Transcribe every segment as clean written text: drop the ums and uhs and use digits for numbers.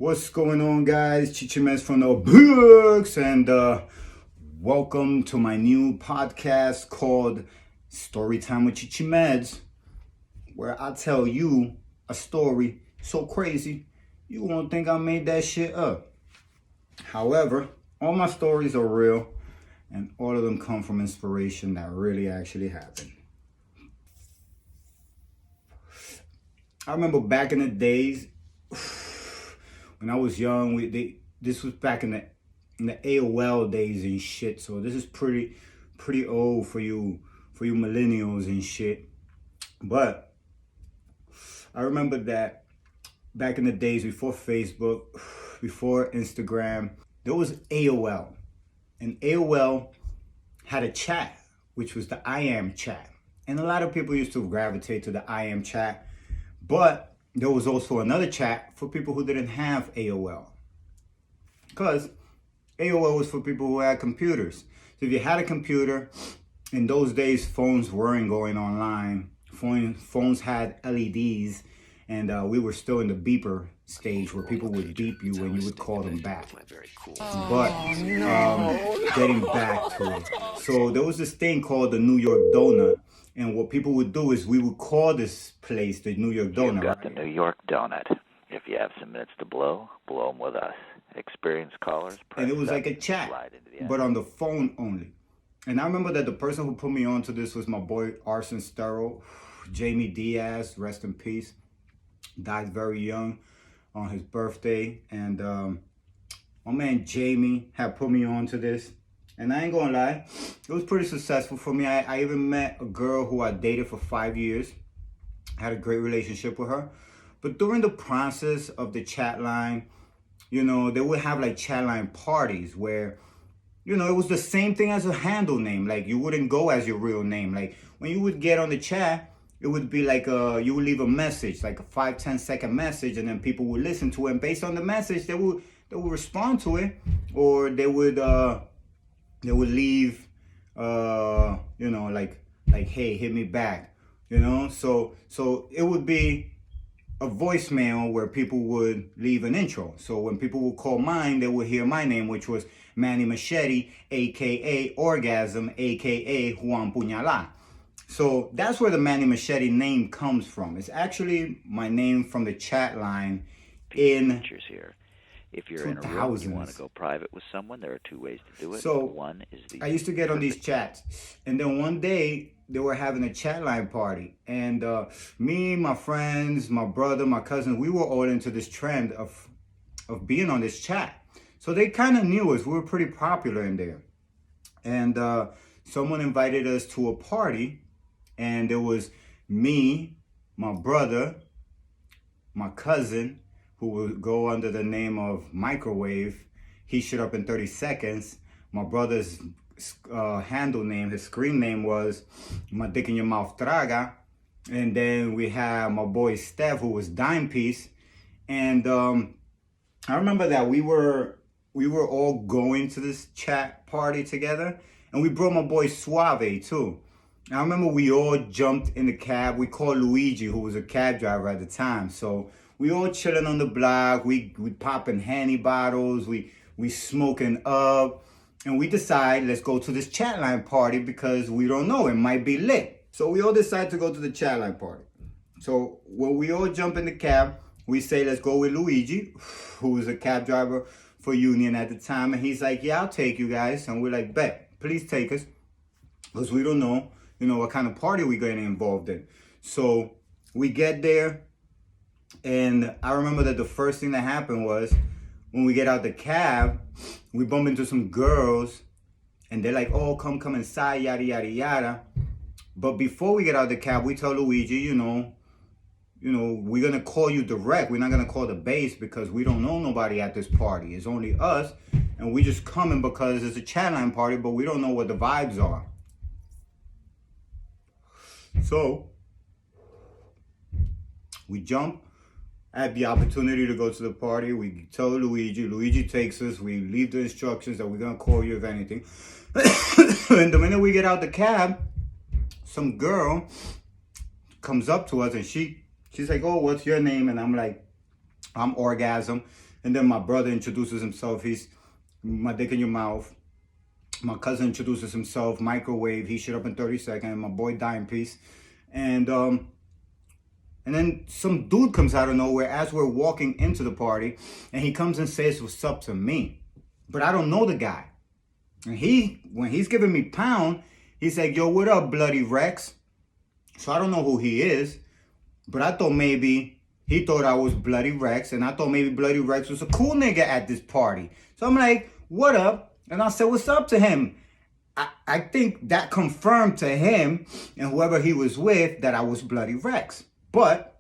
What's going on, guys? Chichimes from the books, and welcome to my new podcast called Storytime with Chichimeds, where I tell you a story so crazy you won't think I made that shit up. However, all my stories are real, and all of them come from inspiration that really actually happened. I remember back in the days when I was young. This was back in the AOL days and shit. So this is pretty old for you millennials and shit. But I remember that back in the days before Facebook, before Instagram, there was AOL, and AOL had a chat, which was the I am chat, and a lot of people used to gravitate to the I am chat. But there was also another chat for people who didn't have AOL, because AOL was for people who had computers. So if you had a computer, in those days phones weren't going online. Phones had LEDs, and we were still in the beeper stage where people would beep you and you would call them back. But getting back to it, so there was this thing called the New York Dona. And what people would do is we would call this place the New York Donut. You've got the New York Donut. If you have some minutes to blow them with us. Experienced callers. And it was like a chat, but on the phone only. And I remember that the person who put me onto this was my boy Arson Sterro, Jamie Diaz, rest in peace. Died very young on his birthday. And my man Jamie had put me onto this. And I ain't gonna lie, it was pretty successful for me. I even met a girl who I dated for 5 years. I had a great relationship with her. But during the process of the chat line, they would have like chat line parties where, it was the same thing as a handle name. Like, you wouldn't go as your real name. Like, when you would get on the chat, it would be like you would leave a message, like a 5-10 second message, and then people would listen to it. And based on the message, they would respond to it, or they would leave, like, hey, hit me back, So it would be a voicemail where people would leave an intro. So when people would call mine, they would hear my name, which was Manny Machete, a.k.a. Orgasm, a.k.a. Juan Puñalá. So that's where the Manny Machete name comes from. It's actually my name from the chat line in here. If you're in a room and you want to go private with someone, there are two ways to do it. So one is I used to get on these chats, and then one day they were having a chat line party, and me, my friends, my brother, my cousin, we were all into this trend of being on this chat. So they kind of knew us. We were pretty popular in there, and someone invited us to a party, and there was me, my brother, my cousin, who would go under the name of Microwave. He showed up in 30 seconds. My brother's handle name, his screen name was My Dick in Your Mouth Traga. And then we had my boy Steph, who was Dime Piece. And I remember that we were all going to this chat party together. And we brought my boy Suave too. I remember we all jumped in the cab. We called Luigi, who was a cab driver at the time. So we all chilling on the block. We popping Henny bottles. We smoking up. And we decide, let's go to this chat line party because we don't know, it might be lit. So we all decide to go to the chat line party. So when we all jump in the cab, we say, let's go with Luigi, who was a cab driver for Union at the time. And he's like, yeah, I'll take you guys. And we're like, bet, please take us. Because we don't know, what kind of party we're getting involved in. So we get there. And I remember that the first thing that happened was when we get out the cab, we bump into some girls and they're like, oh, come inside, yada, yada, yada. But before we get out the cab, we tell Luigi, we're going to call you direct. We're not going to call the base because we don't know nobody at this party. It's only us. And we just coming because it's a chat line party, but we don't know what the vibes are. So we jump. I had the opportunity to go to the party. We tell Luigi. Luigi takes us. We leave the instructions that we're going to call you if anything. And the minute we get out the cab, some girl comes up to us and she's like, oh, what's your name? And I'm like, I'm Orgasm. And then my brother introduces himself. He's my dick in your mouth. My cousin introduces himself, microwave. He shit up in 30 seconds. My boy die in peace. And then some dude comes out of nowhere as we're walking into the party, and he comes and says what's up to me. But I don't know the guy. And when he's giving me pound, he's like, yo, what up, Bloody Rex? So I don't know who he is, but I thought maybe he thought I was Bloody Rex, and I thought maybe Bloody Rex was a cool nigga at this party. So I'm like, what up? And I said, what's up to him? I think that confirmed to him and whoever he was with that I was Bloody Rex. But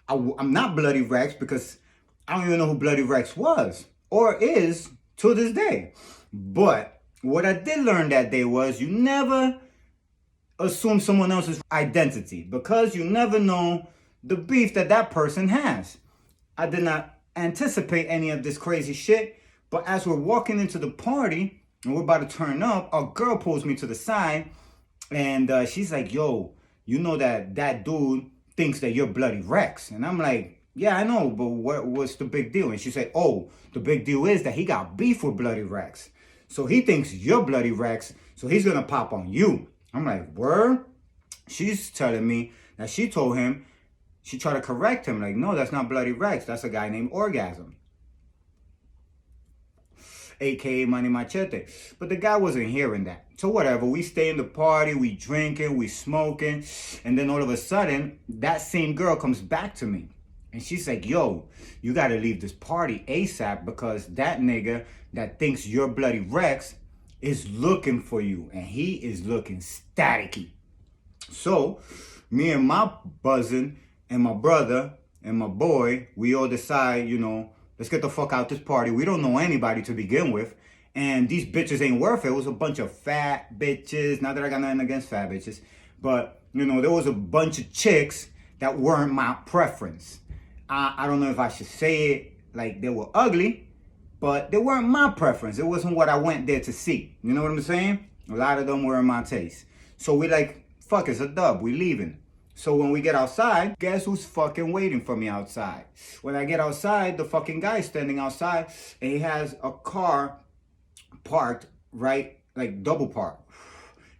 I'm not Bloody Rex because I don't even know who Bloody Rex was or is to this day. But what I did learn that day was you never assume someone else's identity because you never know the beef that person has. I did not anticipate any of this crazy shit, but as we're walking into the party and we're about to turn up, a girl pulls me to the side and she's like, yo, you know that dude thinks that you're Bloody Rex. And I'm like, yeah, I know, but what's the big deal? And she said, oh, the big deal is that he got beef with Bloody Rex. So he thinks you're Bloody Rex, so he's gonna pop on you. I'm like, word? She's telling me that she told him, she tried to correct him, like, no, that's not Bloody Rex, that's a guy named Orgasm. AKA Money Machete. But the guy wasn't hearing that. So whatever, we stay in the party, we drinking, we smoking, and then all of a sudden, that same girl comes back to me. And she's like, yo, you gotta leave this party ASAP because that nigga that thinks you're Bloody Rex is looking for you. And he is looking staticky. So, me and my buzzin' and my brother and my boy, we all decide, let's get the fuck out this party. We don't know anybody to begin with. And these bitches ain't worth it. It was a bunch of fat bitches. Not that I got nothing against fat bitches. But, there was a bunch of chicks that weren't my preference. I don't know if I should say it like they were ugly, but they weren't my preference. It wasn't what I went there to see. You know what I'm saying? A lot of them were in my taste. So we like, fuck, it's a dub. We leaving. So when we get outside, guess who's fucking waiting for me outside? When I get outside, the fucking guy's standing outside and he has a car parked, right? Like double parked.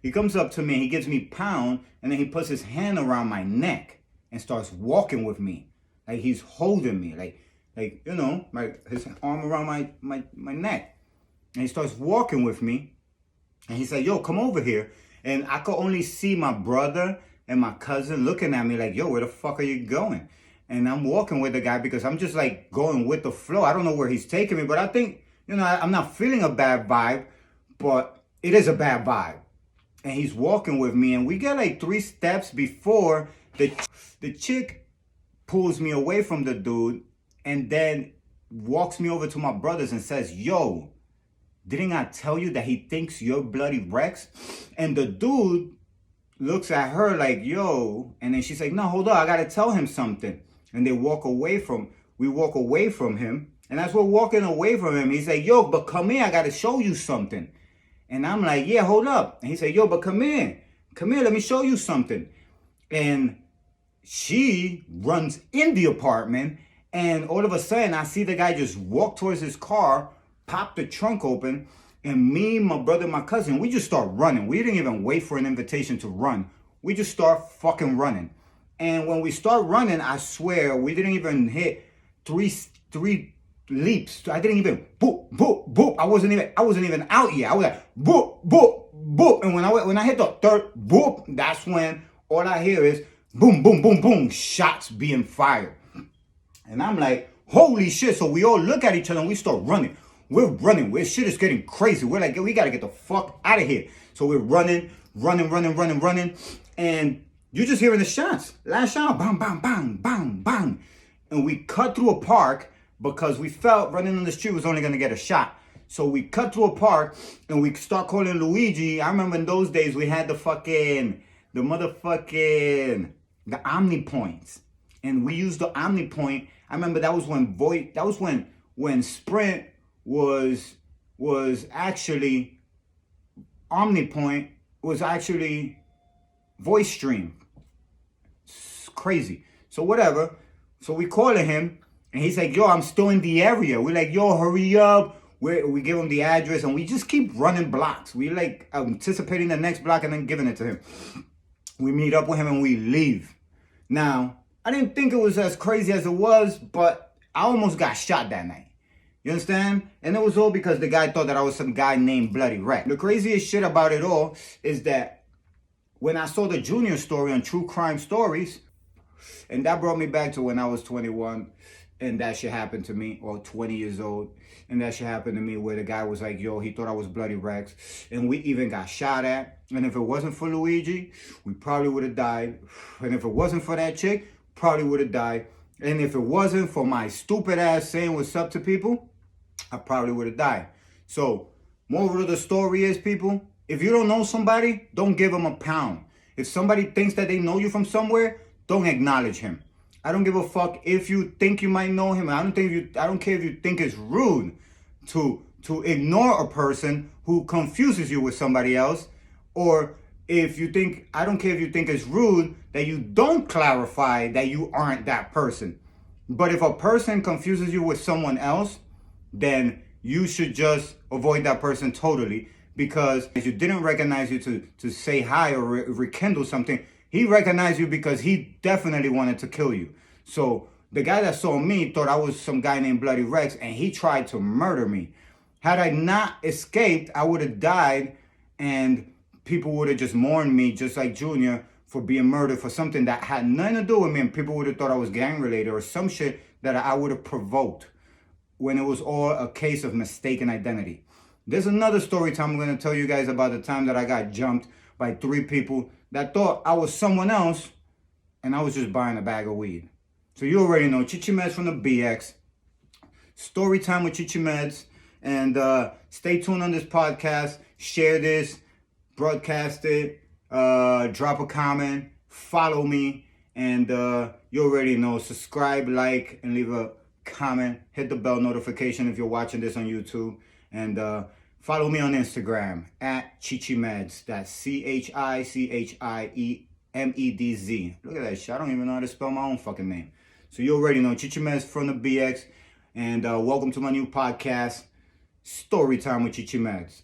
He comes up to me, he gives me pound, and then he puts his hand around my neck and starts walking with me. Like he's holding me, like his arm around my neck. And he starts walking with me. And he's like, yo, come over here. And I could only see my brother and my cousin looking at me like, yo, where the fuck are you going? And I'm walking with the guy because I'm just like going with the flow. I don't know where he's taking me, but I think, I'm not feeling a bad vibe, but it is a bad vibe. And he's walking with me and we get like 3 steps before the chick pulls me away from the dude and then walks me over to my brothers and says, yo, didn't I tell you that he thinks you're Bloody Rex? And the dude looks at her like, yo, and then she's like, no, hold on, I gotta tell him something. And we walk away from him. And as we're walking away from him, he's like, yo, but come here, I gotta show you something. And I'm like, yeah, hold up. And he's like, yo, but come here, let me show you something. And she runs in the apartment, and all of a sudden, I see the guy just walk towards his car, pop the trunk open, and me, my brother, my cousin, we just start running. We didn't even wait for an invitation to run. We just start fucking running. And when we start running, I swear, we didn't even hit three leaps. I didn't even boop, boop, boop. I wasn't even out yet. I was like, boop, boop, boop. And when I hit the third boop, that's when all I hear is boom, boom, boom, boom, shots being fired. And I'm like, holy shit. So we all look at each other and we start running. We're running. Shit is getting crazy. We're like, we got to get the fuck out of here. So we're running. And you're just hearing the shots. Last shot, bang, bang, bang, bang, bang. And we cut through a park because we felt running on the street was only going to get a shot. So we cut through a park and we start calling Luigi. I remember in those days we had the Omni points. And we used the Omni point. I remember that was when Sprint was actually OmniPoint was actually voice stream. It's crazy. So whatever. So we calling him And he's like, yo, I'm still in the area. We're like, yo, hurry up. We give him the address and we just keep running blocks. We like anticipating the next block and then giving it to him. We meet up with him and we leave. Now, I didn't think it was as crazy as it was, but I almost got shot that night. You understand? And it was all because the guy thought that I was some guy named Bloody Rex. The craziest shit about it all is that when I saw the Junior story on True Crime Stories, and that brought me back to when I was 21 and that shit happened to me, or 20 years old, and that shit happened to me where the guy was like, yo, he thought I was Bloody Rex, and we even got shot at. And if it wasn't for Luigi, we probably would have died. And if it wasn't for that chick, probably would have died. And if it wasn't for my stupid ass saying what's up to people, I probably would have died. So, moral of the story is, people, if you don't know somebody, don't give them a pound. If somebody thinks that they know you from somewhere, don't acknowledge him. I don't give a fuck if you think you might know him. I don't care if you think it's rude to ignore a person who confuses you with somebody else, or I don't care if you think it's rude that you don't clarify that you aren't that person. But if a person confuses you with someone else, then you should just avoid that person totally, because if you didn't recognize you to say hi or rekindle something, he recognized you because he definitely wanted to kill you. So the guy that saw me thought I was some guy named Bloody Rex, and he tried to murder me. Had I not escaped, I would have died, and people would have just mourned me, just like Junior, for being murdered for something that had nothing to do with me, and people would have thought I was gang related or some shit that I would have provoked, when it was all a case of mistaken identity. There's another story time I'm going to tell you guys about the time that I got jumped by 3 people that thought I was someone else, and I was just buying a bag of weed. So you already know, Chichi Meds from the BX. Story time with Chichi Meds. And stay tuned on this podcast. Share this. Broadcast it. Drop a comment. Follow me. And you already know, subscribe, like, and leave a comment. Hit the bell notification if you're watching this on YouTube. And follow me on Instagram at Chichi Meds. That's ChichiMedz. Look at that shit. I don't even know how to spell my own fucking name. So you already know, Chichi Meds from the BX. And welcome to my new podcast, Story Time with Chichi Meds.